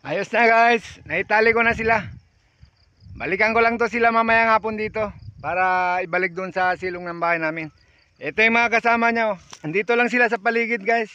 Ayos na guys, naitali ko na sila. Balikan ko lang to sila mamayang hapon dito para ibalik doon sa silong ng bahay namin. Ito yung mga kasama niya, oh. Andito lang sila sa paligid guys.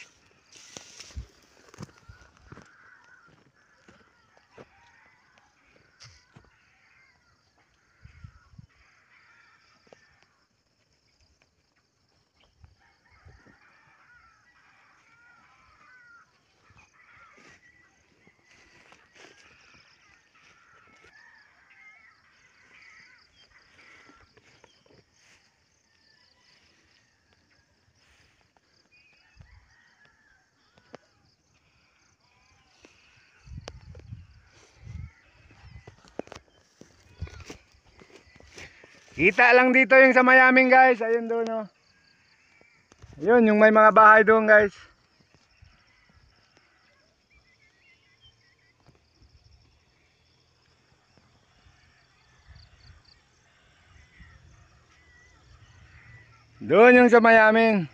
Kita lang dito yung sa Mayaming guys. Ayun doon, oh. Ayun yung may mga bahay doon guys. Doon yung sa Mayaming.